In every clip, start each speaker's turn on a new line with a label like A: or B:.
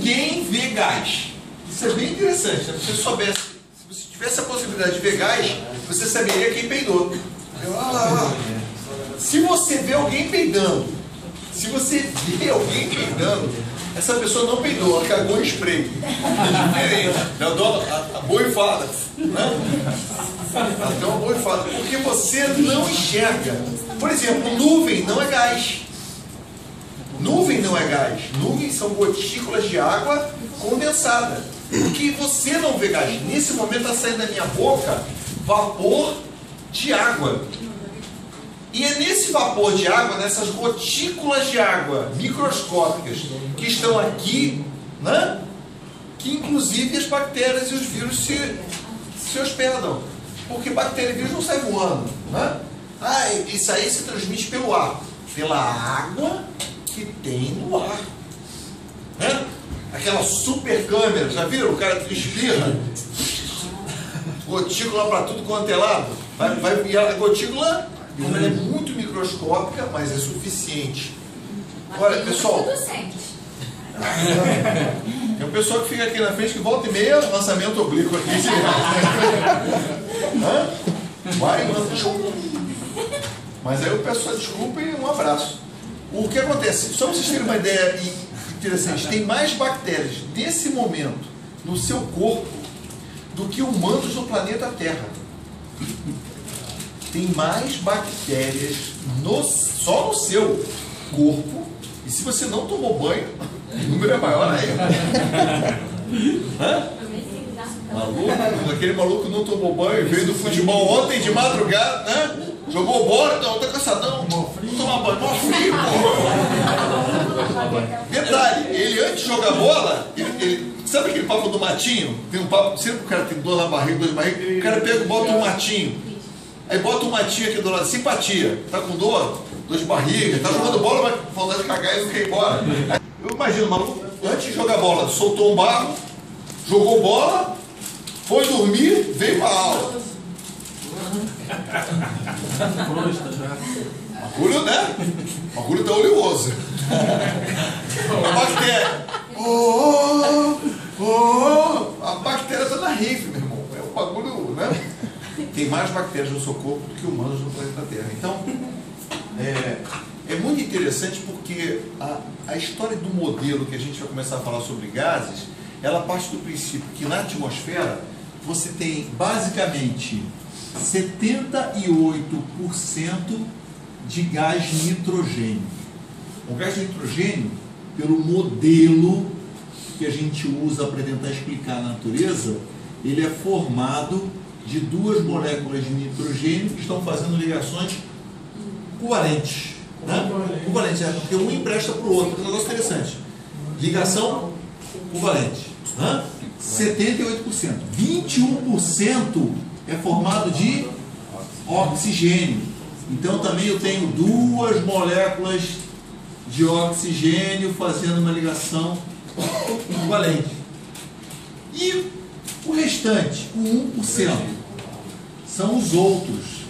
A: ninguém vê gás. Isso é bem interessante, né? Se você soubesse, se você tivesse a possibilidade de ver gás, você saberia quem peidou. Se você vê alguém peidando, essa pessoa não peidou, ela cagou em spray. A borrifada, né? Ela deu uma borrifada, porque você não enxerga. Por exemplo, nuvem não é gás. Nuvem não é gás. Nuvens são gotículas de água condensada. Porque você não vê gás. Nesse momento está saindo da minha boca vapor de água. E é nesse vapor de água, nessas gotículas de água microscópicas que estão aqui, né, que inclusive as bactérias e os vírus se hospedam. Porque bactéria e vírus não saem voando. Né? Isso aí se transmite pelo ar. Pela água que tem no ar. Né? Aquela super câmera, já viram? O cara que espirra, gotícula para tudo quanto é lado. E a gotícula, como ela é muito microscópica, mas é suficiente. Olha, pessoal, tem um pessoal que fica aqui na frente que volta e meia, lançamento oblíquo aqui. Vai, mas aí eu peço só desculpa e um abraço. O que acontece? Só para vocês terem uma ideia interessante, tem mais bactérias nesse momento no seu corpo do que humanos no planeta Terra. Tem mais bactérias só no seu corpo, e se você não tomou banho, o número é maior ainda. Maluco, aquele maluco não tomou banho, veio do futebol ontem de madrugada, né? Jogou bola, então tá cansadão, não tomar banho, mó frio, pô. Detalhe, ele antes de jogar bola, sabe aquele papo do matinho? Tem um papo, sempre que o cara tem dor na barriga, dor de barriga, o cara pega e bota um matinho. Aí bota um matinho aqui do lado, simpatia, tá com dor de barriga, tá jogando bola, vai com vontade de cagar e não quer ir embora. Eu imagino, maluco, antes de jogar bola, soltou um barro, jogou bola, foi dormir, veio pra aula. Bagulho, né? Bagulho tá oleoso. A bactéria. A bactéria tá na rave, meu irmão. É um bagulho, né? Tem mais bactérias no seu corpo do que humanos no planeta Terra. Então, é muito interessante porque a história do modelo que a gente vai começar a falar sobre gases, ela parte do princípio que na atmosfera você tem basicamente 78% de gás nitrogênio. O gás nitrogênio, pelo modelo que a gente usa para tentar explicar a natureza, ele é formado de duas moléculas de nitrogênio que estão fazendo ligações covalentes. Né? Covalentes, porque um empresta para o outro. É um negócio interessante. Ligação covalente. Né? 78%. 21% é formado de oxigênio. Então também eu tenho duas moléculas de oxigênio fazendo uma ligação covalente. E o restante, o 1%, são os outros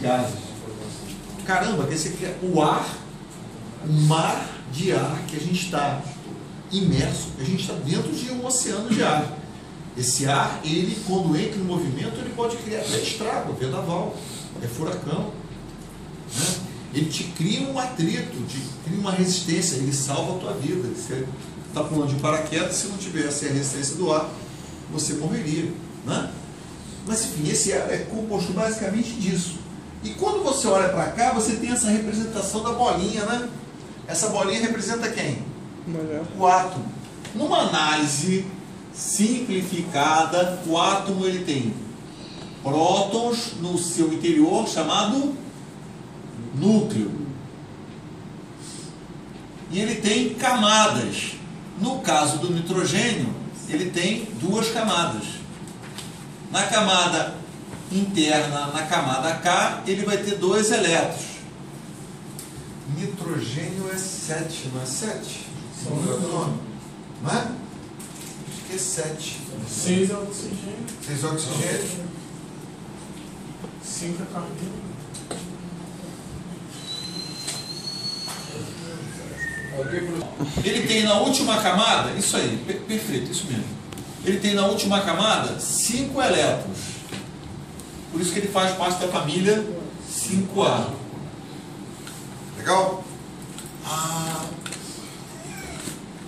A: gases. Caramba, esse aqui é o ar, o mar de ar que a gente está imerso, a gente está dentro de um oceano de ar. Esse ar, ele, quando entra em movimento, ele pode criar até estrago, vendaval, furacão. Né? Ele te cria um atrito, cria uma resistência, ele salva a tua vida. Você está pulando de paraquedas, se não tivesse a resistência do ar, você morreria. Né? Mas enfim, esse ar é composto basicamente disso. E quando você olha para cá, você tem essa representação da bolinha, né? Essa bolinha representa quem? O átomo. Numa análise simplificada, o átomo ele tem prótons no seu interior, chamado núcleo. E ele tem camadas. No caso do nitrogênio, ele tem duas camadas. Na camada interna, na camada K, ele vai ter 2 elétrons. Nitrogênio é 7, não é 7? Não é? Acho que é 7.
B: 6 é oxigênio.
A: 6 oxigênio.
B: 5 é carbono. Ele tem na última camada, isso aí, perfeito, isso mesmo. Ele tem na última camada 5 elétrons. Por isso que ele faz parte da família 5A.
A: Legal?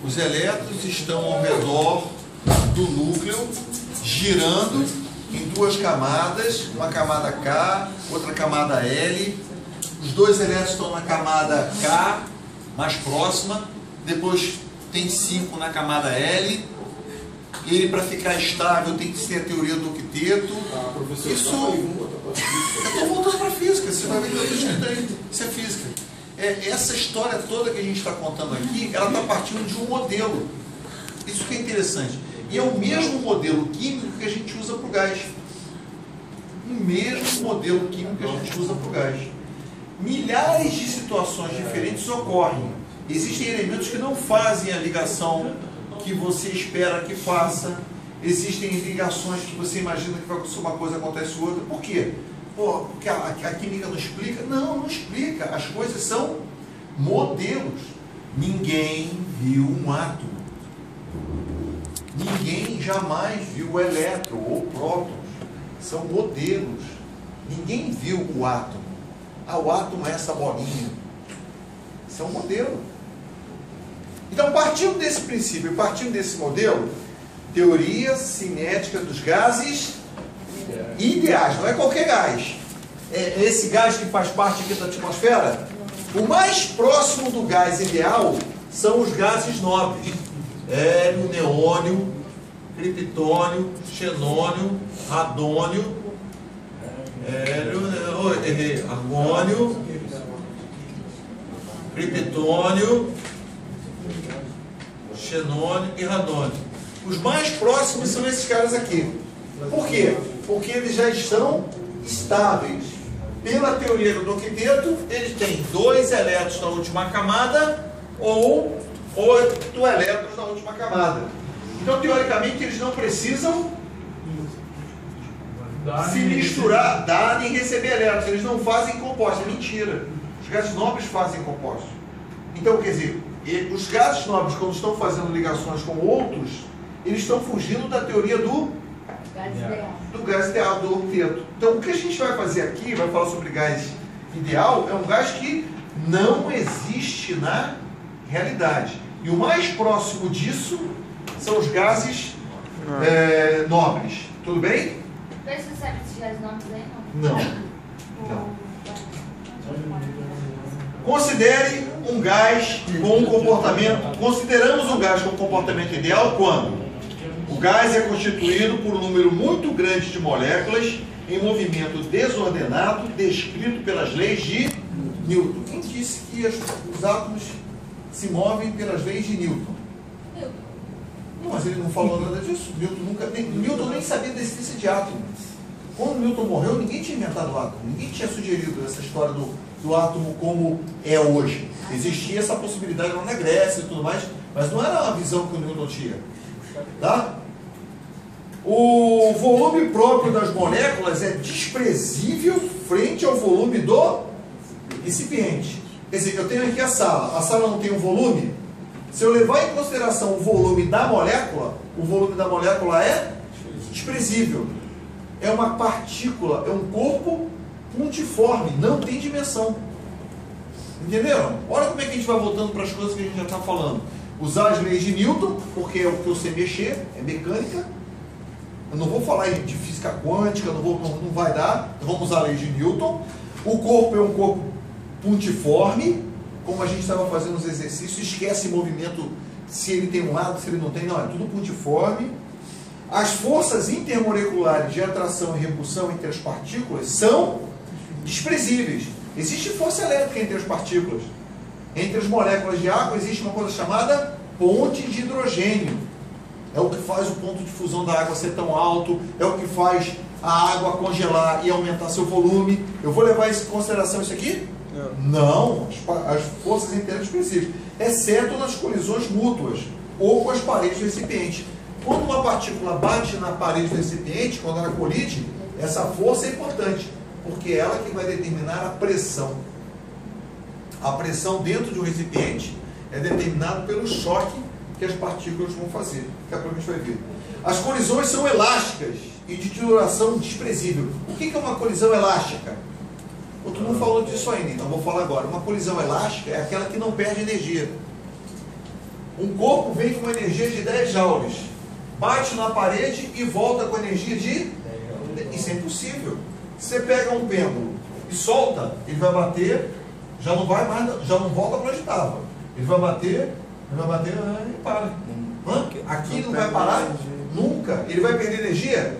A: Os elétrons estão ao redor do núcleo, girando em 2 camadas, uma camada K, outra camada L. Os 2 elétrons estão na camada K, mais próxima, depois tem 5 na camada L. Ele, para ficar estável, tem que ser a teoria do octeto. Isso, eu estou voltando para a física, você vai ver que eu estou escrito aí, isso é física. Essa história toda que a gente está contando aqui, ela está partindo de um modelo. Isso que é interessante. E é o mesmo modelo químico que a gente usa para o gás. O mesmo modelo químico que a gente usa para o gás. Milhares de situações diferentes ocorrem. Existem elementos que não fazem a ligação que você espera que faça. Existem ligações que você imagina que vai acontecer uma coisa, acontece outra. Por quê? Porque a química não explica? Não, não explica. As coisas são modelos. Ninguém viu um átomo. Ninguém jamais viu o elétron ou prótons. São modelos. Ninguém viu o átomo. O átomo é essa bolinha. Isso é um modelo. Então, partindo desse princípio, partindo desse modelo, teoria cinética dos gases ideais, não é qualquer gás. É esse gás que faz parte aqui da atmosfera. O mais próximo do gás ideal são os gases nobres. Hélio, neônio, criptônio, xenônio, radônio, argônio, criptônio, xenônio e radônio. Os mais próximos são esses caras aqui. Por quê? Porque eles já estão estáveis. Pela teoria do octeto, eles têm 2 elétrons na última camada ou 8 elétrons na última camada. Então, teoricamente, eles não precisam se misturar, dar e receber elétrons. Eles não fazem compostos. É mentira. Os gases nobres fazem compostos. Então, quer dizer, os gases nobres, quando estão fazendo ligações com outros, eles estão fugindo da teoria do gás ideal, do octeto. Então, o que a gente vai fazer aqui, vai falar sobre gás ideal, é um gás que não existe na realidade. E o mais próximo disso são os gases nobres. Tudo bem?
C: Você sabe esses gases nobres aí?
A: Não. Não. Considere um gás com um comportamento. Consideramos um gás com um comportamento ideal quando o gás é constituído por um número muito grande de moléculas em movimento desordenado, descrito pelas leis de Newton. Quem disse que os átomos se movem pelas leis de Newton? Não, mas ele não falou nada disso. Newton nem sabia da existência de átomo. Quando Newton morreu, ninguém tinha inventado o átomo. Ninguém tinha sugerido essa história do átomo como é hoje. Existia essa possibilidade lá na Grécia e tudo mais, mas não era a visão que o Newton tinha. Tá? O volume próprio das moléculas é desprezível frente ao volume do recipiente. Quer dizer, eu tenho aqui a sala não tem um volume. Se eu levar em consideração o volume da molécula, o volume da molécula é desprezível. É uma partícula, é um corpo pontiforme, não tem dimensão. Entenderam? Olha como é que a gente vai voltando para as coisas que a gente já está falando. Usar as leis de Newton, porque é o que eu sei mexer, é mecânica. Eu não vou falar de física quântica, não vai dar. Então vamos usar a lei de Newton. O corpo é um corpo pontiforme, como a gente estava fazendo os exercícios, esquece movimento, se ele tem um lado, se ele não tem, não, é tudo pontiforme. As forças intermoleculares de atração e repulsão entre as partículas são desprezíveis. Existe força elétrica entre as partículas. Entre as moléculas de água existe uma coisa chamada ponte de hidrogênio. É o que faz o ponto de fusão da água ser tão alto, é o que faz a água congelar e aumentar seu volume. Eu vou levar em consideração isso aqui? Não, as forças internas específicas, exceto nas colisões mútuas ou com as paredes do recipiente. Quando uma partícula bate na parede do recipiente, quando ela colide, essa força é importante, porque é ela que vai determinar a pressão. A pressão dentro de um recipiente é determinado pelo choque que as partículas vão fazer. Daqui a pouco a gente vai ver. As colisões são elásticas e de duração desprezível. O que é uma colisão elástica? Todo mundo falou disso ainda, então vou falar agora. Uma colisão elástica é aquela que não perde energia. Um corpo vem com uma energia de 10 joules, bate na parede e volta com energia de... Isso é impossível. Se você pega um pêndulo e solta, ele vai bater, já não vai mais, já não volta para onde estava. Ele vai bater e para. Aqui não vai parar nunca. Ele vai perder energia?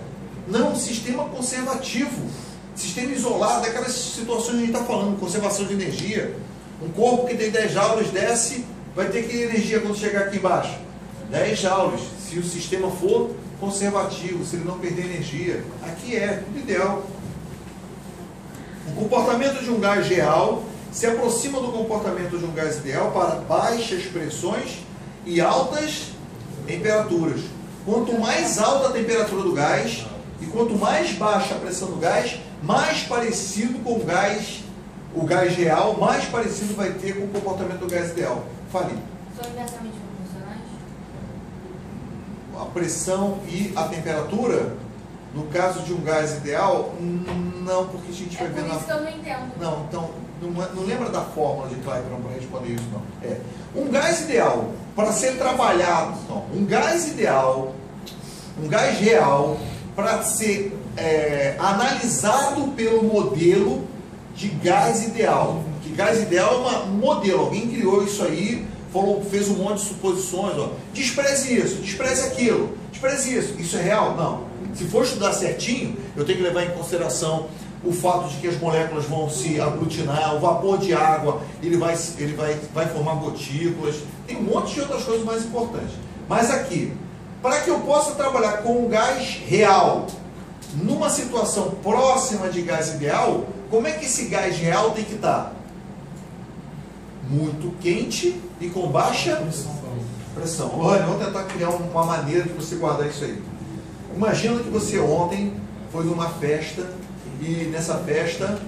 A: Não, sistema conservativo. Sistema isolado, daquelas situações que a gente está falando, conservação de energia. Um corpo que tem 10 joules desce, vai ter que energia quando chegar aqui embaixo? 10 joules, se o sistema for conservativo, se ele não perder energia. Aqui é tudo ideal. O comportamento de um gás real se aproxima do comportamento de um gás ideal para baixas pressões e altas temperaturas. Quanto mais alta a temperatura do gás e quanto mais baixa a pressão do gás, mais parecido com o gás real, mais parecido vai ter com o comportamento do gás ideal. Fale.
C: São inversamente proporcionais?
A: A pressão e a temperatura, no caso de um gás ideal, não, porque a gente vai ver na...
C: É por isso que eu não entendo.
A: Não, então, não lembra da fórmula de Clapeyron para responder isso, não. Um gás ideal, para ser trabalhado, então, um gás ideal, um gás real, para ser analisado pelo modelo de gás ideal. Que gás ideal é um modelo, alguém criou isso aí, fez um monte de suposições, ó. Despreze isso, despreze aquilo, despreze isso é real? Não. Se for estudar certinho, eu tenho que levar em consideração o fato de que as moléculas vão se aglutinar, o vapor de água, ele vai formar gotículas, tem um monte de outras coisas mais importantes. Mas aqui, para que eu possa trabalhar com um gás real, numa situação próxima de gás ideal, como é que esse gás real tem que estar? Muito quente e com baixa pressão. Olha, vou tentar criar uma maneira de você guardar isso aí. Imagina que você ontem foi numa festa e nessa festa,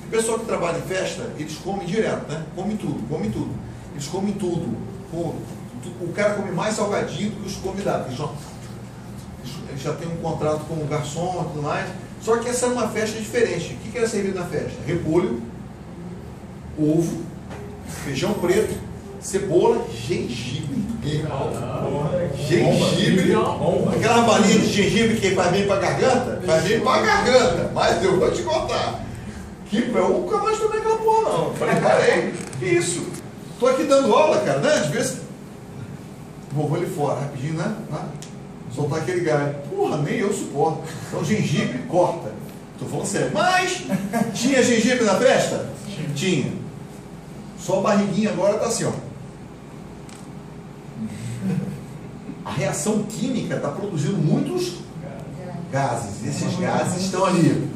A: o pessoal que trabalha em festa, eles comem direto, né? Come tudo. Eles comem tudo. O cara come mais salgadinho do que os convidados. Eles já têm um contrato com o garçom e tudo mais. Só que essa é uma festa diferente. O que era servido na festa? Repolho, ovo, feijão preto, cebola, gengibre. Gengibre. Aquela balinha de gengibre que faz bem para a garganta? Faz bem para a garganta. Mas eu vou te contar. Eu nunca mais tomei aquela porra, não. Parei. Que isso? Tô aqui dando aula, cara, né? Às vezes. Vou ali fora, rapidinho, né? Soltar aquele gás. Porra, nem eu suporto. Então, gengibre, corta. Tô falando sério. Mas, tinha gengibre na festa? Tinha. Só a barriguinha agora tá assim, ó. A reação química está produzindo muitos gases. Esses gases estão ali.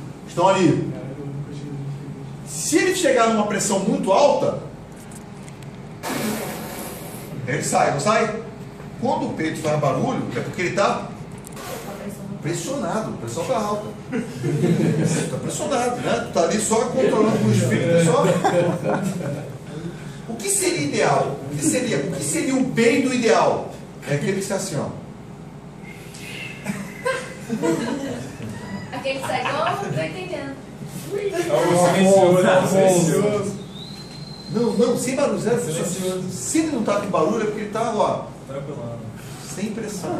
A: Se ele chegar numa pressão muito alta, ele sai, não sai? Quando o peito faz barulho, é porque ele está pressionado, a pressão está alta. Está pressionado, né? Está ali só controlando o espírito, só. O que seria ideal? O que seria o peido ideal? É aquele que está assim, ó.
C: Aquele que sai igual, não estou entendendo.
A: Não, sem barulho, zero. Se ele não está com barulho, é porque ele está, ó, sem pressão.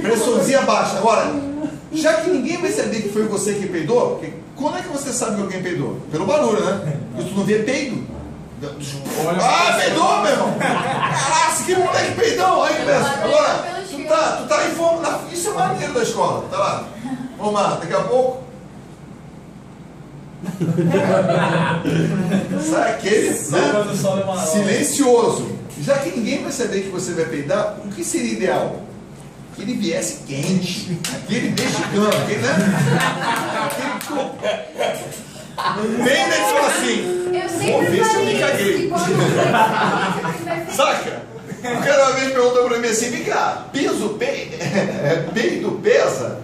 A: Pressãozinha baixa. Agora, já que ninguém vai saber que foi você que peidou, porque quando é que você sabe que alguém peidou? Pelo barulho, né? Porque tu não vê peido. Peidou, meu irmão! Caraca, que moleque peidão! Aí, agora, tu tá em fome. Isso é maneiro da escola, tá lá. Vamos lá, daqui a pouco. Sai aquele, né? Silencioso. Já que ninguém vai saber que você vai peidar, o que seria ideal? Que ele viesse quente, aquele mexicano, aquele, né? Bem dentro assim. Vou ver se eu me caguei. Saca? O cara uma vez perguntou pra mim assim: vem cá, peido pesa?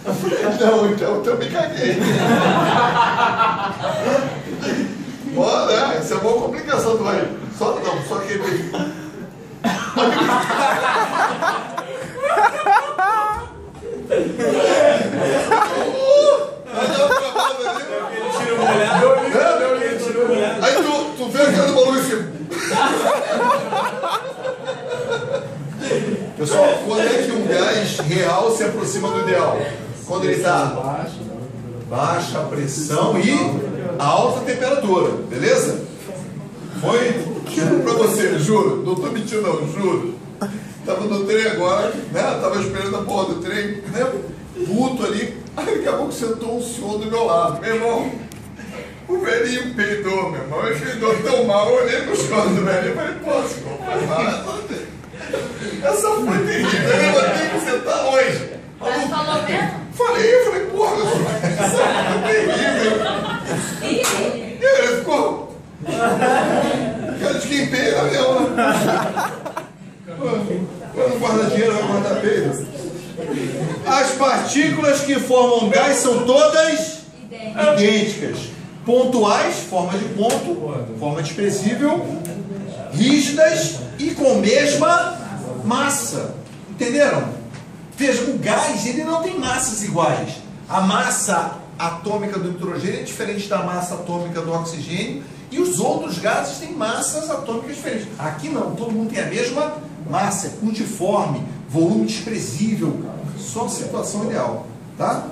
A: Eu falei: não, então eu também caguei. Bom, né? Essa é uma complicação do aí. Só aquele. Aí tu vê a cara do maluco assim. Pessoal, quando é que um gás real se aproxima do ideal? Quando ele está baixa pressão e alta temperatura, beleza? Foi, juro pra você, juro, não tô mentindo não, juro. Tava no trem agora, né? Tava esperando a porra do trem, né? Puto ali, aí daqui a pouco sentou um senhor do meu lado, meu irmão. O velhinho peidou, meu irmão, ele peidou tão mal, eu olhei pros costas do velhinho e falei, pô, senhor, foi mal. Essa foi terrível, eu levantei que você tá longe.
C: Mas falou mesmo?
A: Falei, porra, essa foi terrível. E ele ficou. Cara de quem peida mesmo, né? Quando guarda dinheiro, vai guardar peido. As partículas que formam gás são todas idênticas. Pontuais, forma de ponto, forma desprezível, rígidas e com mesma massa. Entenderam? Veja, o gás ele não tem massas iguais. A massa atômica do nitrogênio é diferente da massa atômica do oxigênio e os outros gases têm massas atômicas diferentes. Aqui não, todo mundo tem a mesma massa, é puntiforme, volume desprezível, só situação ideal, tá?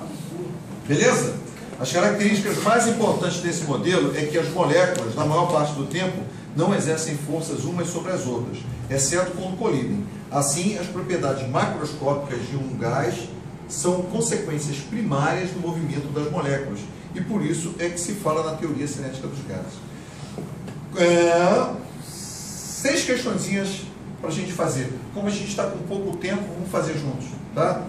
A: Beleza? As características mais importantes desse modelo é que as moléculas, na maior parte do tempo, não exercem forças umas sobre as outras, exceto quando colidem. Assim, as propriedades macroscópicas de um gás são consequências primárias do movimento das moléculas, e por isso é que se fala na teoria cinética dos gases. 6 questõezinhas para a gente fazer. Como a gente está com pouco tempo, vamos fazer juntos, tá?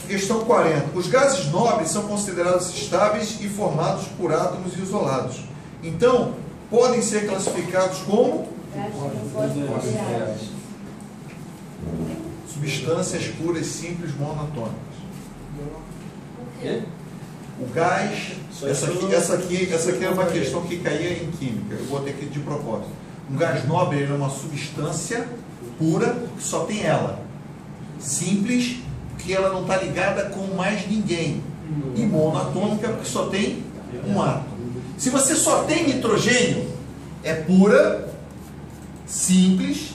A: Questão 40. Os gases nobres são considerados estáveis e formados por átomos isolados. Então, podem ser classificados como substâncias puras, simples, monatômicas. O gás, essa aqui é uma questão que caía em química. Eu botei aqui de propósito. Um gás nobre ele é uma substância pura que só tem ela. Simples, porque ela não está ligada com mais ninguém. E monatômica, porque só tem um átomo. Se você só tem nitrogênio, é pura, simples,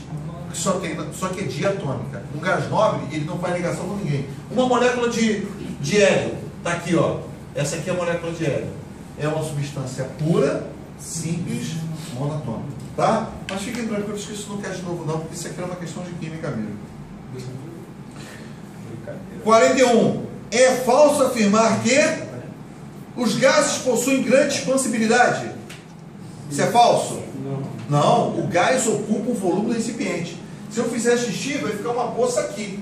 A: só que é diatômica. Um gás nobre, ele não faz ligação com ninguém. Uma molécula de hélio, está aqui, ó. Essa aqui é a molécula de hélio. É uma substância pura, simples, monatômica. Tá? Mas fiquem tranquilos que isso não quer de novo não, porque isso aqui é uma questão de química mesmo. 41. É falso afirmar que os gases possuem grande expansibilidade. Isso é falso? Não, o gás ocupa o volume do recipiente. Se eu fizer xixi, vai ficar uma poça aqui.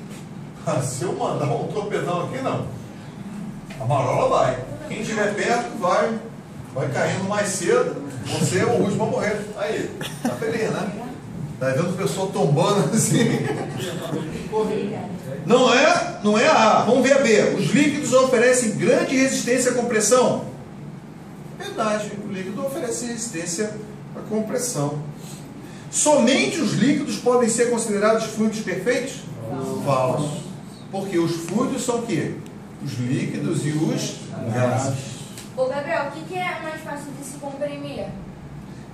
A: Se eu mandar um torpedão aqui, não. A marola vai. Quem estiver perto vai caindo mais cedo. Você ou o último vai morrer. Aí, tá feliz, né? Tá vendo o pessoal tombando assim. Não é a A. Vamos ver a B. Os líquidos oferecem grande resistência à compressão. Verdade, o líquido oferece resistência à compressão. Somente os líquidos podem ser considerados fluidos perfeitos? Falso. Porque os fluidos são o quê? Os líquidos e os gases.
C: Ô Gabriel, o que é mais fácil de se comprimir?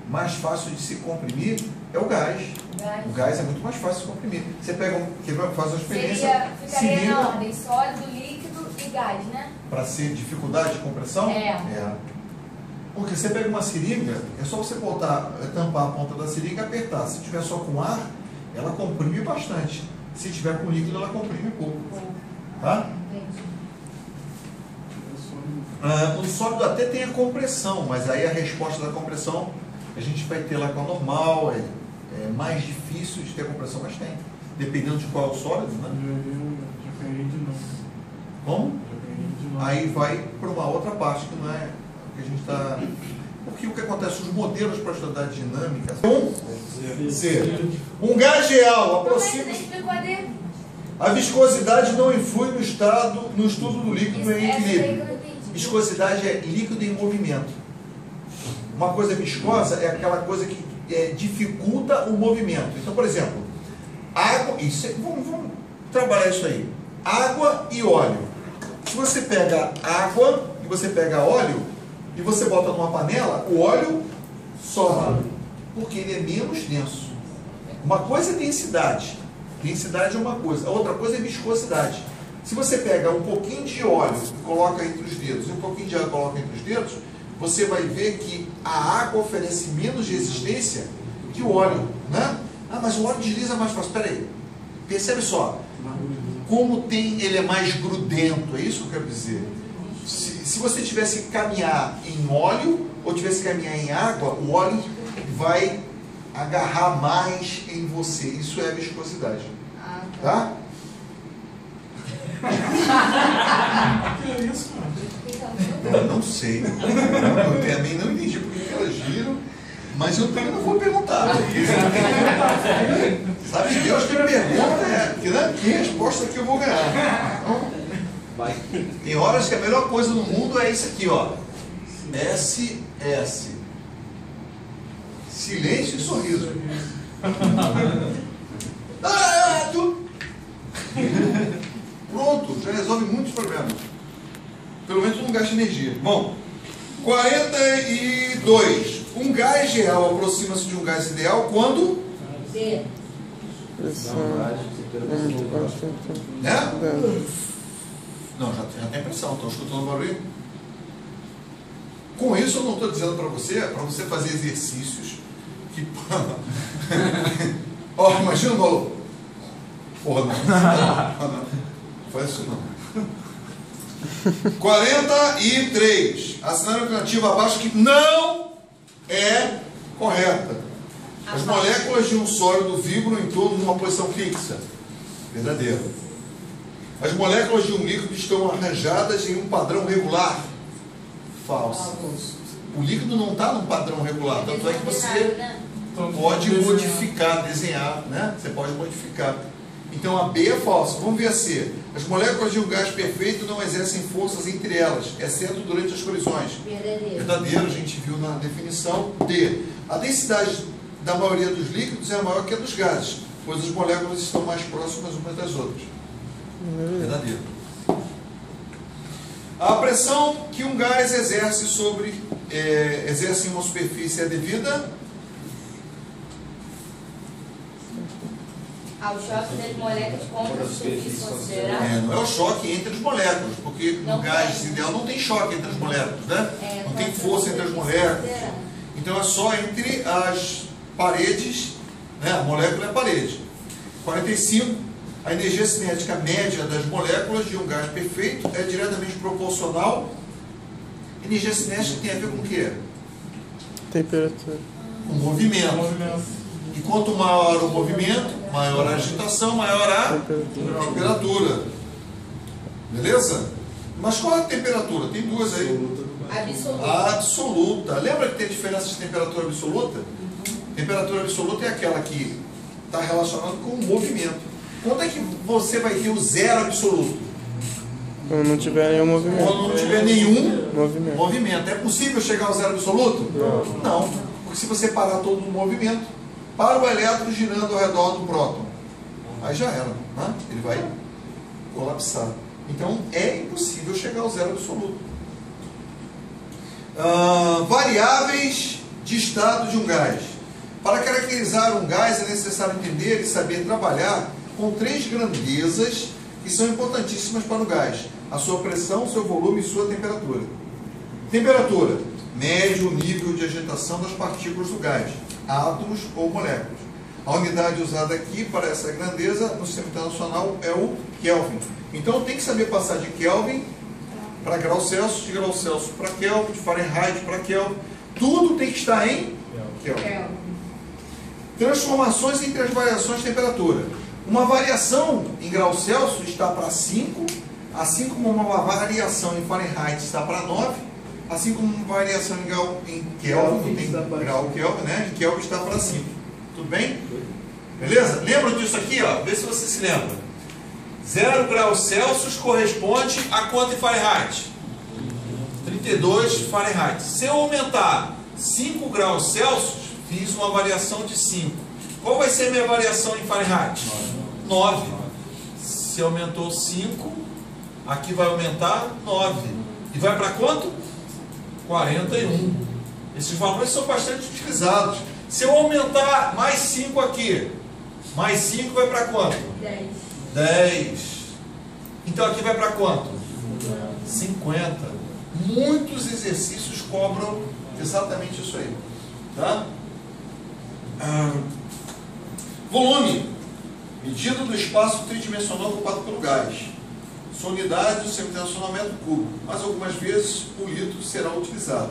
A: Mais fácil de se comprimir é o gás. O gás é muito mais fácil de se comprimir. Você pega faz a experiência.
C: Ficaria na ordem sólido, líquido e gás, né?
A: Para ser dificuldade de compressão?
C: É.
A: Porque você pega uma seringa, é só você tampar a ponta da seringa e apertar. Se tiver só com ar, ela comprime bastante. Se tiver com líquido, ela comprime pouco. Tá?
C: Entendi.
A: O sólido até tem a compressão, mas aí a resposta da compressão a gente vai ter lá com a normal, é mais difícil de ter compressão, mas tem. Dependendo de qual é o sólido, né? Como? Aí vai para uma outra parte que não é o que a gente está. Porque o que acontece? Os modelos para estudar dinâmica. C. Um gás real aproxima. A viscosidade não influi no estudo do líquido em equilíbrio. Viscosidade é líquido em movimento. Uma coisa viscosa é aquela coisa que dificulta o movimento. Então, por exemplo, água, vamos trabalhar isso aí. Água e óleo. Se você pega água e você pega óleo e você bota numa panela, o óleo sobe, porque ele é menos denso. Uma coisa é densidade. Densidade é uma coisa. A outra coisa é viscosidade. Se você pega um pouquinho de óleo e coloca entre os dedos e um pouquinho de água e coloca entre os dedos, você vai ver que a água oferece menos resistência que o óleo, né? Ah, mas o óleo desliza mais fácil. Espera aí. Percebe só. Como ele é mais grudento, é isso que eu quero dizer. Se você tivesse que caminhar em óleo ou tivesse que caminhar em água, o óleo vai agarrar mais em você. Isso é a viscosidade. Tá?
D: Que é isso, mano?
A: Eu não sei. Eu também não entendi por que elas giram, mas eu também não vou perguntar. Sabe Deus que pergunta que resposta que eu vou ganhar. Então, tem horas que a melhor coisa no mundo é isso aqui, ó. SS. Silêncio e sorriso. Pronto, já resolve muitos problemas. Pelo menos não gasta energia. Bom, 42. Um gás real aproxima-se de um gás ideal quando? Né? Não, já tem pressão. Estão escutando o barulho? Com isso, eu não estou dizendo para você fazer exercícios que... Ó, imagina o valor. Porra, não faz isso não. 43. Assinale a alternativa abaixo que não é correta. As moléculas de um sólido vibram em torno de uma posição fixa. Verdadeiro. As moléculas de um líquido estão arranjadas em um padrão regular. Falso. O líquido não está num padrão regular. Tanto é que você pode modificar, desenhar, né? Você pode modificar. Então a B é falsa. Vamos ver a C. As moléculas de um gás perfeito não exercem forças entre elas, exceto durante as colisões. Verdadeiro, a gente viu na definição. D. A densidade da maioria dos líquidos é maior que a dos gases, pois as moléculas estão mais próximas umas das outras. Verdadeiro. A pressão que um gás exerce em uma superfície é devida
C: ao choque das moléculas contra a superfície considerada?
A: Não é o choque entre as moléculas, porque no gás ideal não tem choque entre as moléculas, né? Não tem força entre as moléculas. Então é só entre as paredes, né? A molécula é a parede. 45. A energia cinética média das moléculas de um gás perfeito é diretamente proporcional. Energia cinética tem a ver com o quê?
D: Temperatura.
A: Com movimento. E quanto maior o movimento, maior a agitação, maior a temperatura. Beleza? Mas qual é a temperatura? Tem duas aí.
C: Absoluta.
A: Absoluta. Lembra que tem diferença de temperatura absoluta? Temperatura absoluta é aquela que está relacionada com o movimento. Quando é que você vai ter o zero absoluto?
D: Quando não tiver nenhum movimento.
A: Quando não tiver nenhum movimento. É possível chegar ao zero absoluto? Não. Porque se você parar todo o movimento, para o elétron girando ao redor do próton, aí já era, né? Ele vai colapsar. Então é impossível chegar ao zero absoluto. Variáveis de estado de um gás. Para caracterizar um gás é necessário entender e saber trabalhar com 3 grandezas que são importantíssimas para o gás: a sua pressão, seu volume e sua temperatura. Temperatura: mede o nível de agitação das partículas do gás, átomos ou moléculas. A unidade usada aqui para essa grandeza no sistema internacional é o Kelvin. Então tem que saber passar de Kelvin para grau Celsius, de grau Celsius para Kelvin, de Fahrenheit para Kelvin. Tudo tem que estar em Kelvin. Transformações entre as variações de temperatura. Uma variação em grau Celsius está para 5, assim como uma variação em Fahrenheit está para 9, assim como uma variação em Kelvin, tem grau Kelvin, né? Em Kelvin está para 5. Tudo bem? Beleza? Lembra disso aqui, ó? Vê se você se lembra. 0 graus Celsius corresponde a quanto em Fahrenheit? 32 Fahrenheit. Se eu aumentar 5 graus Celsius,
B: fiz uma variação de 5. Qual vai ser a minha variação em Fahrenheit? 9. Se aumentou 5, aqui vai aumentar 9. E vai para quanto? 41. Esses valores são bastante utilizados. Se eu aumentar mais 5 aqui, mais 5 vai para quanto?
C: 10.
B: 10. Então aqui vai para quanto? 50. Muitos exercícios cobram exatamente isso aí. Tá? Volume. Medida do espaço tridimensional ocupado pelo gás. Sua unidade, o seu internacional metro cúbico. Mas algumas vezes o litro será utilizado.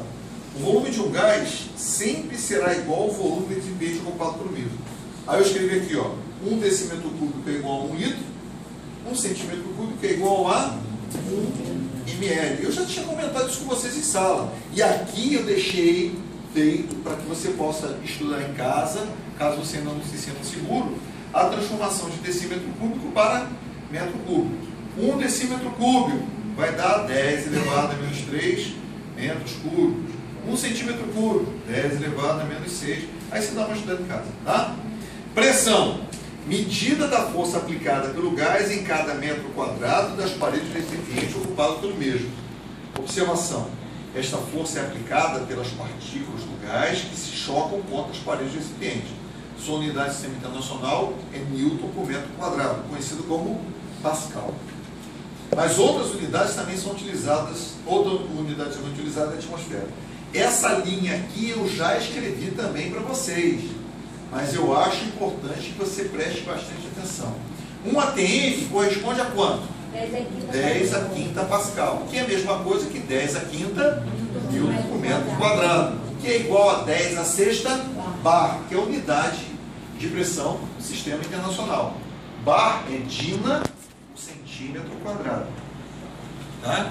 B: O volume de um gás sempre será igual ao volume de recipiente ocupado pelo litro. Aí eu escrevi aqui, ó, 1 decímetro cúbico é igual a 1 litro, 1 centímetro cúbico é igual a 1 ml. Eu já tinha comentado isso com vocês em sala. E aqui eu deixei feito para que você possa estudar em casa, caso você ainda não se sinta seguro, a transformação de decímetro cúbico para metro cúbico. 1 decímetro cúbico vai dar 10 elevado a menos 3 metros cúbicos. 1 centímetro cúbico, 10 elevado a menos 6. Aí você dá uma estudada em casa, tá? Pressão. Medida da força aplicada pelo gás em cada metro quadrado das paredes do recipiente ocupado pelo mesmo. Observação. Esta força é aplicada pelas partículas do gás que se chocam contra as paredes do recipiente. Sua unidade de sistema internacional é Newton por metro quadrado, conhecido como Pascal. Mas outras unidades também são utilizadas, outra unidade também utilizada é a atmosfera. Essa linha aqui eu já escrevi também para vocês, mas eu acho importante que você preste bastante atenção. 1 atm corresponde a quanto? 10 a quinta Pascal, que é a mesma coisa que 10 a quinta Newton por metro quadrado, que é igual a 10 a sexta bar, que é a unidade de pressão do sistema internacional. Bar é dina por centímetro quadrado. Tá?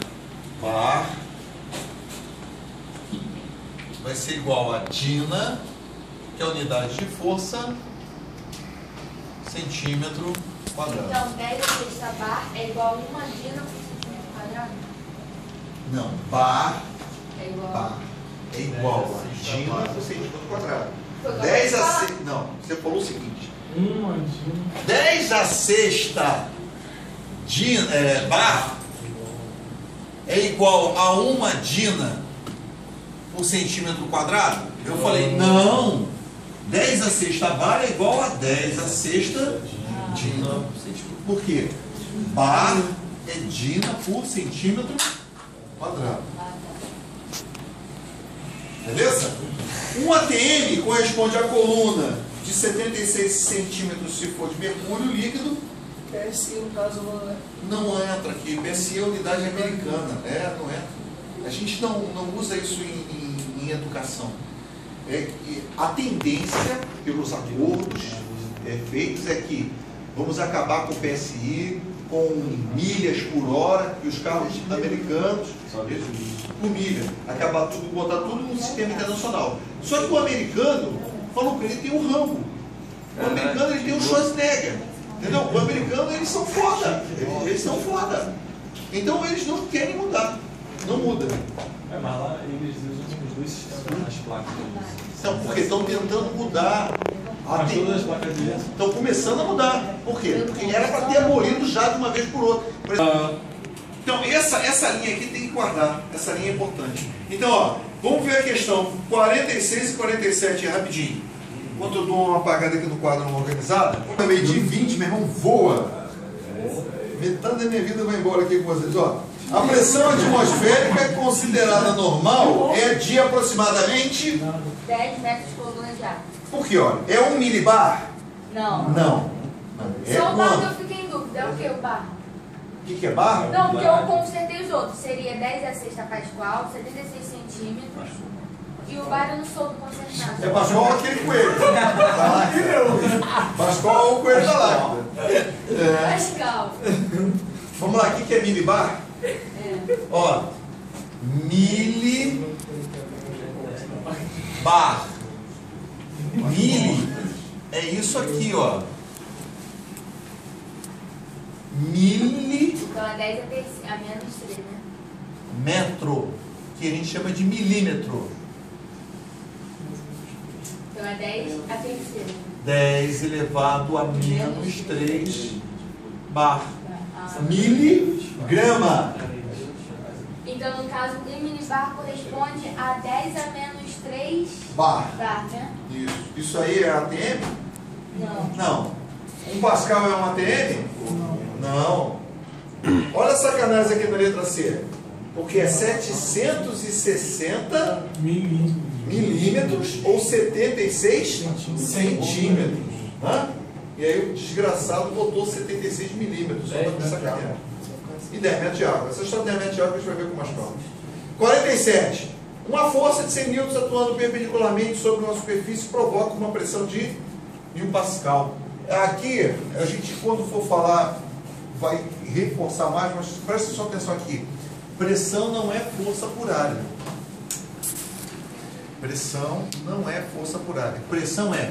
B: Bar vai ser igual a dina, que é a unidade de força, centímetro quadrado.
C: Então, 10 a sexta bar é igual a 1 dina por centímetro quadrado?
B: Não, bar
C: É igual
B: bar é igual a dina por centímetro quadrado.
C: Foi o que eu
B: 10 a
C: acabei de falar.
B: sexta. Não, você falou o seguinte:
D: 1
B: 10 a sexta bar é igual a 1 dina por centímetro quadrado? Eu falei, não. 10 a sexta bar é igual a 10 a sexta dina por centímetro. Por quê? Bar é dina por centímetro quadrado. Beleza? 1 atm corresponde à coluna de 76 centímetros se for de mercúrio líquido.
E: PSI, no caso,
B: Não entra aqui. PSI é unidade americana. Não entra. A gente não usa isso em educação. A tendência, pelos acordos feitos, é que vamos acabar com o PSI, com milhas por hora, e os carros americanos, por milha, acabar tudo, botar tudo no sistema internacional. Só que o americano falou que ele tem um Rambo. O americano ele tem um Schwarzenegger. Entendeu? O americano eles são foda. Eles são foda. Então eles não querem mudar. Não muda.
F: Mas lá eles usam os dois sistemas nas placas.
B: Então, porque estão tentando mudar.
F: Mas todas as placas deles.
B: Estão começando a mudar. Por quê? Porque era para ter abolido já de uma vez por outra. Por exemplo, então, essa linha aqui tem que guardar. Essa linha é importante. Então, ó, vamos ver a questão 46 e 47 rapidinho. Enquanto eu dou uma apagada aqui no quadro não organizado, eu meio de 20, meu irmão, voa. Metade da minha vida vai embora aqui com vocês. Ó, a pressão atmosférica considerada normal é de aproximadamente
C: 10 metros coluna já.
B: por quê? Olha, é 1 milibar?
C: Não.
B: Não. É
C: Só o bar que
B: quanto?
C: eu fiquei em dúvida. É o que o bar?
B: O que é bar?
C: Não, porque eu consertei os outros. Seria 10 a sexta Pascal, 76 centímetros. E o bar eu não soube consertar.
B: É Pascal ou aquele coelho? Pascal ou o coelho da lágrima?
C: Pascal.
B: Vamos lá, o que é milibar? Ó, milibar. Mili é isso aqui, ó. Mili
C: Então é 10 a menos 3, né?
B: metro, que a gente chama de milímetro.
C: Então Então é 10 a terceira.
B: 10 elevado a menos 3 bar. Miligrama.
C: Então, no caso, 1 milibar corresponde a 10 a menos 3
A: Bar.
C: bar, né?
A: Isso aí é ATM?
C: Não.
A: Não. 1 Pascal é um ATM? Não. Olha a sacanagem aqui na letra C. Porque é 760 milímetros ou 76 centímetros. Né? E aí o desgraçado botou 76 milímetros. Só para sacanear. E 10 metros de água. Essa história de 10 metros de água a gente vai ver com mais calma. 47. Uma força de 100 newtons atuando perpendicularmente sobre uma superfície provoca uma pressão de 1000 Pascal. Aqui, a gente quando for falar, vai reforçar mais, mas presta só atenção aqui. Pressão não é força por área. Pressão não é força por área. Pressão é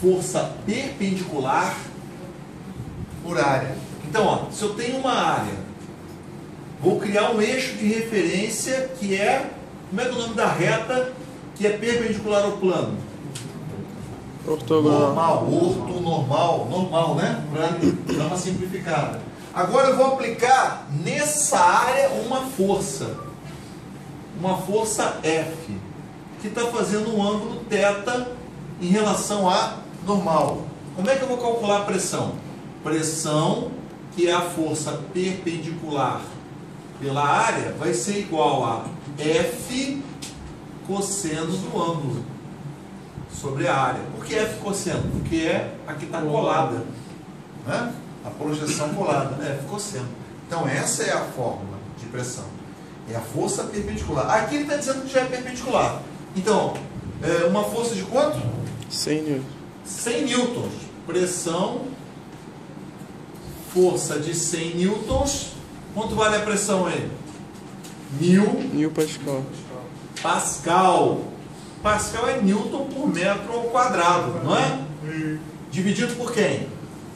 A: força perpendicular por área. Então, ó, se eu tenho uma área, vou criar um eixo de referência que é, como é que é o nome da reta que é perpendicular ao plano?
D: Ortogonal.
A: Normal, né? Para dar uma simplificada. Agora eu vou aplicar nessa área uma força F, que está fazendo um ângulo θ em relação a normal. Como é que eu vou calcular a pressão? Pressão, que é a força perpendicular pela área, vai ser igual a F cosseno do ângulo sobre a área. Por que F cosseno? Porque aqui está colada, né? A projeção colada, F cosseno. Então essa é a fórmula de pressão. É a força perpendicular. Aqui ele está dizendo que já é perpendicular. Então, uma força de quanto?
D: 100 newtons.
A: 100 newtons. Pressão, força de 100 newtons. Quanto vale a pressão aí? 1000
D: Pascal.
A: Pascal. Pascal é newton por metro ao quadrado, não é? Dividido por quem?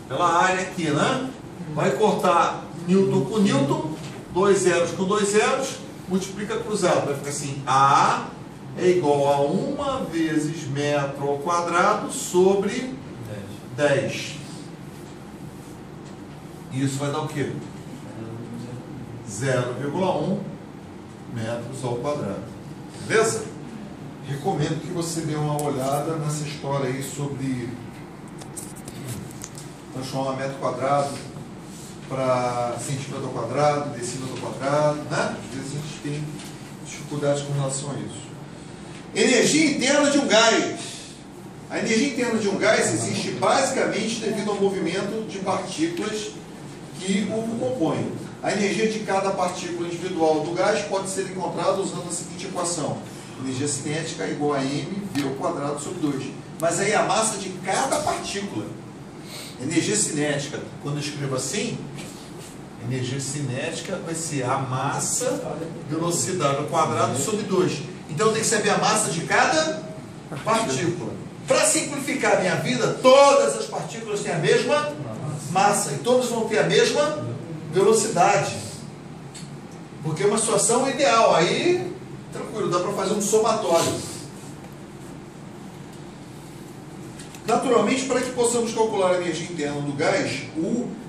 A: Pela área aqui, né? Vai cortar newton com newton, 2 zeros com 2 zeros, multiplica cruzado. Vai ficar assim, A é igual a 1 vezes metro ao quadrado sobre 10. Isso vai dar o quê? 0,1 metros ao quadrado. Beleza? Recomendo que você dê uma olhada nessa história aí sobre transformar metro quadrado para centímetro ao quadrado, decímetro ao quadrado, né? Às vezes a gente tem dificuldades com relação a isso. Energia interna de um gás. A energia interna de um gás existe basicamente devido ao movimento de partículas que o compõem. A energia de cada partícula individual do gás pode ser encontrada usando a seguinte equação: energia cinética é igual a mv ao quadrado sobre 2. Mas aí a massa de cada partícula. Energia cinética, quando eu escrevo assim, energia cinética vai ser a massa, velocidade ao quadrado sobre 2. Então eu tenho que saber a massa de cada partícula. Para simplificar a minha vida, todas as partículas têm a mesma massa e todas vão ter a mesma velocidade. Porque é uma situação ideal. Aí, tranquilo, dá para fazer um somatório. Naturalmente, para que possamos calcular a energia interna do gás,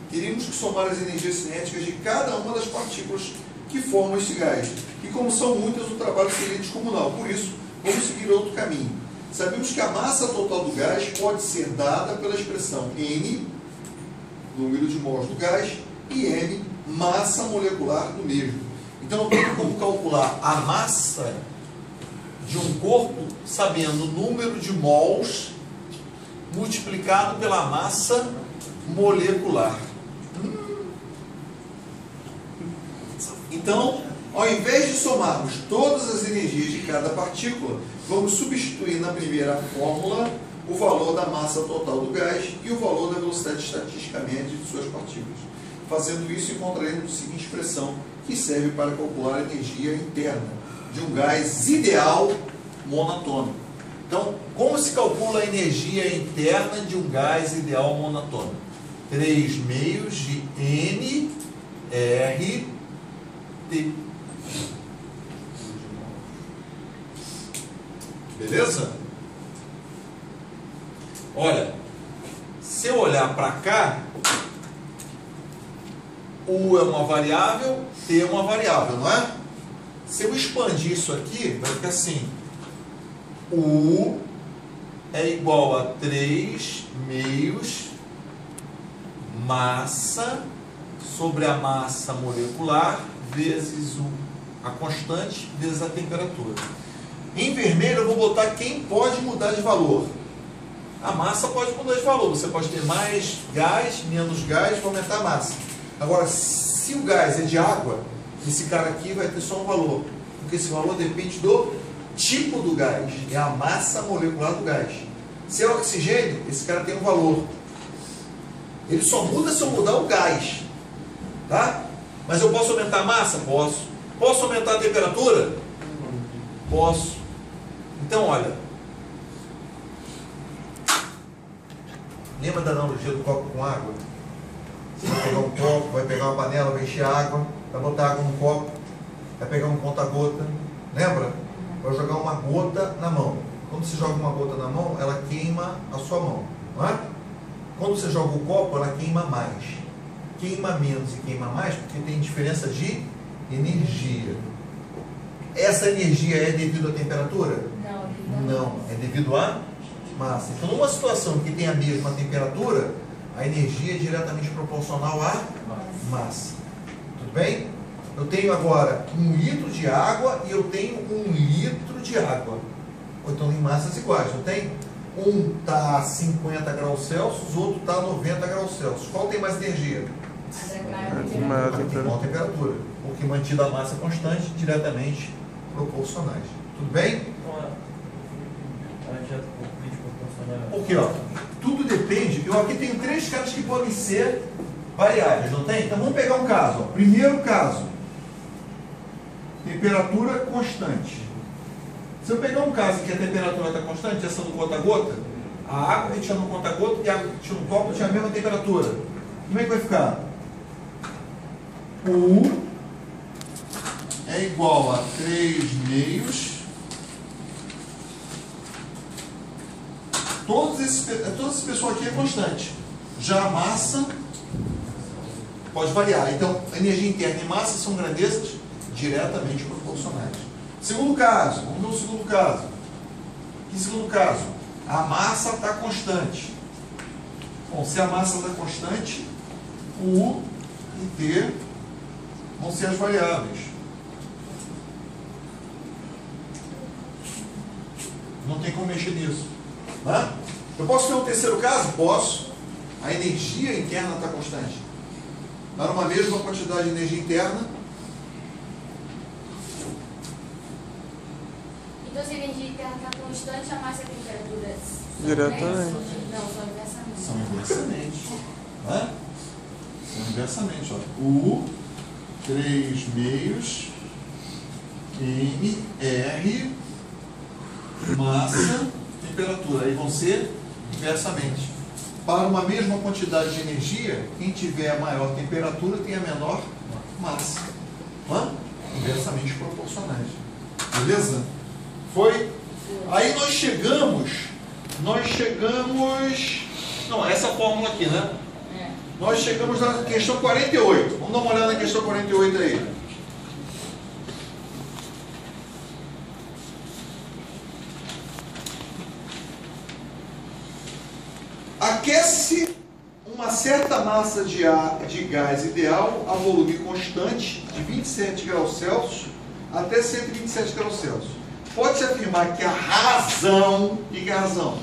A: teríamos que somar as energias cinéticas de cada uma das partículas que formam esse gás. E como são muitas, o trabalho seria descomunal. Por isso, vamos seguir outro caminho. Sabemos que a massa total do gás pode ser dada pela expressão N, número de mols do gás, e M, massa molecular do mesmo. Então, eu tenho como calcular a massa de um corpo sabendo o número de mols multiplicado pela massa molecular. Então, ao invés de somarmos todas as energias de cada partícula, vamos substituir na primeira fórmula o valor da massa total do gás e o valor da velocidade estatística média de suas partículas. Fazendo isso, encontraremos a seguinte expressão, que serve para calcular a energia interna de um gás ideal monatônico. Então, como se calcula a energia interna de um gás ideal monatônico? 3 meios de nRT. Beleza?
B: Olha, se eu olhar para cá, U é uma variável, T é uma variável, não é? Se eu expandir isso aqui, vai ficar assim. U é igual a 3 meios massa sobre a massa molecular vezes a constante vezes a temperatura. Em vermelho eu vou botar quem pode mudar de valor. A massa pode mudar de valor. Você pode ter mais gás, menos gás, vai aumentar a massa. Agora, se o gás é de água, esse cara aqui vai ter só um valor. Porque esse valor depende do tipo do gás. É a massa molecular do gás. Se é oxigênio, esse cara tem um valor. Ele só muda se eu mudar o gás. Tá? Mas eu posso aumentar a massa? Posso. Posso aumentar a temperatura? Posso. Então, olha. Lembra da analogia do copo com água? Você vai pegar um copo, vai pegar uma panela, vai encher água, vai botar água no copo, vai pegar um conta-gota. Lembra? Vai jogar uma gota na mão. Quando você joga uma gota na mão, ela queima a sua mão. Não é? Quando você joga o copo, ela queima mais. Queima menos e queima mais porque tem diferença de energia. Essa energia é devido à temperatura? Não, é devido à massa. Então, numa situação que tem a mesma temperatura, a energia é diretamente proporcional à massa. Tudo bem? Eu tenho agora 1 litro de água e eu tenho 1 litro de água. Ou então em massas iguais, não tem? Um está a 50 graus Celsius, o outro está a 90 graus Celsius. Qual tem mais energia?
D: Maior
B: Maior temperatura. Porque mantida a massa constante, diretamente proporcionais. Tudo bem? Porque, ó, tudo depende. Eu aqui tenho 3 caras que podem ser variáveis, não tem? Então vamos pegar um caso. Ó. Primeiro caso, temperatura constante. Se eu pegar um caso em que a temperatura está constante, essa do gota-gota, a água que tinha no gota-gota e a água que tinha no copo tinha a mesma temperatura. Como é que vai ficar? U é igual a 3 meios. Todo esse pessoal aqui é constante. Já a massa pode variar. Então, energia interna e massa são grandezas diretamente proporcionais. Segundo caso, vamos ver o segundo caso. Que segundo caso? A massa está constante. Bom, se a massa está constante, o U e T vão ser as variáveis. Não tem como mexer nisso. Tá? Eu posso ter um terceiro caso? Posso. A energia interna está constante. Para uma mesma quantidade de energia interna.
C: Então, se a energia interna está constante, a massa e a temperatura
D: Diretamente.
C: Não, são inversamente.
B: São inversamente. Né? São inversamente. Ó. U, 3 meios, M, R, massa, temperatura. Aí vão ser inversamente. Para uma mesma quantidade de energia, quem tiver a maior temperatura tem a menor massa. Hã? Inversamente proporcionais. Beleza? Foi? Aí nós chegamos. Não, essa fórmula aqui, né? Nós chegamos na questão 48. Vamos dar uma olhada na questão 48 aí. Aquece uma certa massa de gás ideal a volume constante de 27 graus Celsius até 127 graus Celsius. Pode-se afirmar que a razão, o que é a razão?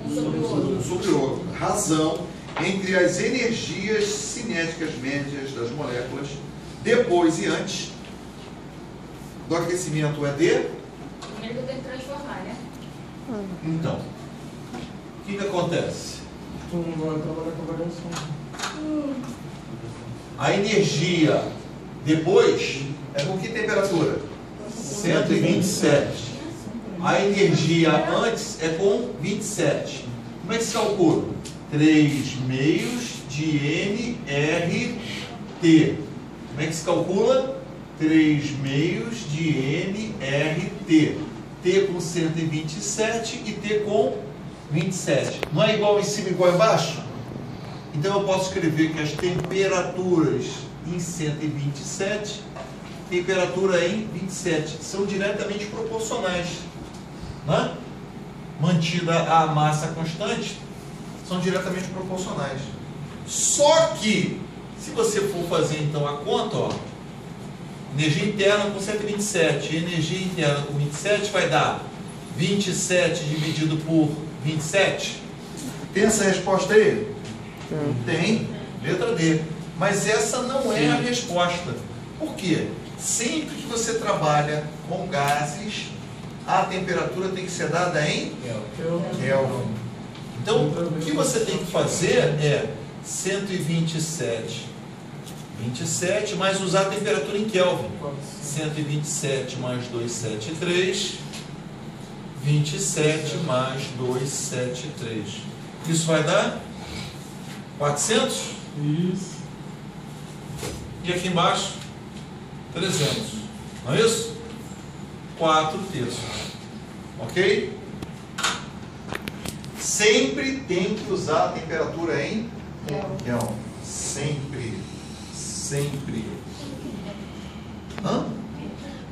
B: Sobre o outro. Razão entre as energias cinéticas médias das moléculas depois e antes do aquecimento é de?
C: Primeiro que eu tenho que transformar, né?
B: Então, o que acontece?
F: Vai trabalhar com variação.
B: A energia depois é com que temperatura? 127. A energia antes é com 27. Como é que se calcula? 3 meios de nRT. Como é que se calcula? 3 meios de nRT. T com 127 e T com
A: 27. Não é igual em cima igual embaixo? Então eu posso escrever que as temperaturas em 127, temperatura em 27, são diretamente proporcionais, né? Mantida a massa constante, são diretamente proporcionais. Só que, se você for fazer então a conta, ó, energia interna com 127, energia interna com 27 vai dar 27 dividido por 27. Tem essa resposta aí? Tem, letra D. Mas essa não é a resposta. Por quê? Sempre que você trabalha com gases, a temperatura tem que ser dada em Kelvin. Então, o que você tem que fazer é 127, 27, mais usar a temperatura em Kelvin. 127 mais 273, 27 mais 273. Isso vai dar 400?
F: Isso.
A: E aqui embaixo, 300. Não é isso? 4/3. Ok? Sempre tem que usar a temperatura em Kelvin. Sempre. Sempre. Hã?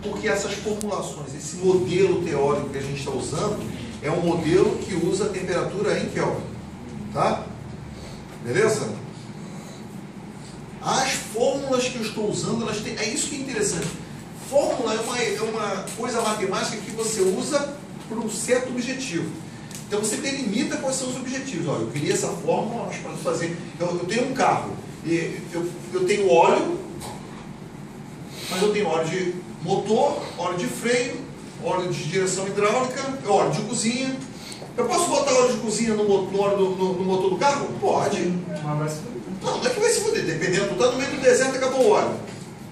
A: Porque essas formulações, esse modelo teórico que a gente está usando, é um modelo que usa a temperatura em Kelvin. Tá? Beleza? As fórmulas que eu estou usando, elas têm, é isso que é interessante. Fórmula é uma coisa matemática que você usa para um certo objetivo. Então você delimita quais são os objetivos. Olha, eu queria essa fórmula, mas para fazer. Eu tenho um carro, e eu tenho óleo, mas eu tenho óleo de motor, óleo de freio, óleo de direção hidráulica, óleo de cozinha. Eu posso botar óleo de cozinha no motor do carro? Pode.
F: Mas vai se
A: Não é que vai se fuder, dependendo. Tá no meio do deserto, acabou o óleo.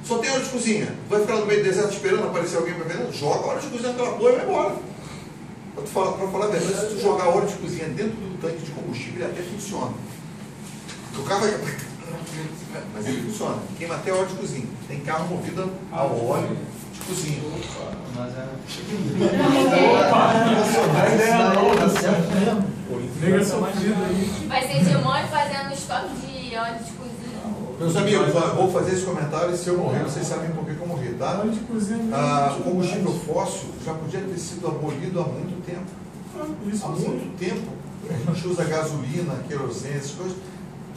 A: Só tem óleo de cozinha. Vai ficar no meio do deserto esperando aparecer alguém para ver? Não, joga óleo de cozinha naquela porra e vai embora. Para falar a verdade, se tu jogar óleo de cozinha dentro do tanque de combustível, ele até funciona. O carro vai... Mas ele funciona. Queima até óleo de cozinha. Tem carro movido a óleo de cozinha.
F: Mas é.
B: Nega sofrido aí.
C: Vai ser de mãe fazendo estoque de óleo de cozinha.
A: Meus amigos, vou fazer esse comentário e se eu morrer, vocês sabem por que eu morri, tá?
B: Óleo de cozinha.
A: O combustível fóssil já podia ter sido abolido há muito tempo.
B: Isso
A: Há muito tempo a gente usa gasolina, querosene, essas coisas,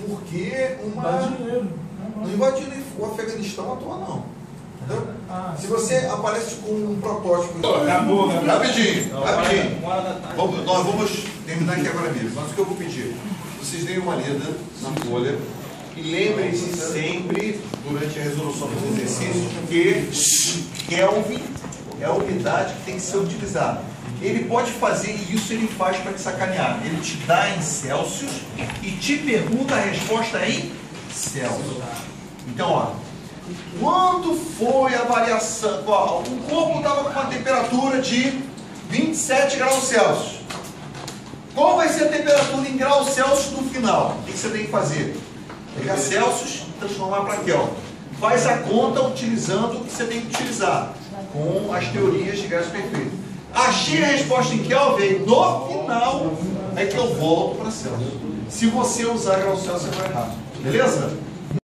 A: porque
B: dá dinheiro.
A: não invadiram o Afeganistão à toa, não. Entendeu?
B: Ah,
A: Se você aparece com um protótipo.
F: Acabou,
A: Rapidinho.
F: Uma hora da tarde.
A: Nós vamos terminar aqui agora mesmo. Mas o que eu vou pedir? Vocês deem uma lida na folha e lembrem-se sempre, durante a resolução dos exercícios, que Kelvin é a unidade que tem que ser utilizada. Ele pode fazer isso, ele faz para te sacanear. Ele te dá em Celsius e te pergunta a resposta em Celsius. Então, ó, quando foi a variação? Ó, o corpo estava com uma temperatura de 27 graus Celsius. Qual vai ser a temperatura em graus Celsius no final? O que você tem que fazer? Pegar Celsius e transformar para Kelvin. Faz a conta utilizando o que você tem que utilizar, com as teorias de gás perfeito. Achei a resposta em Kelvin, no final é que eu volto para Celsius. Se você usar graus Celsius, você vai errar. Beleza?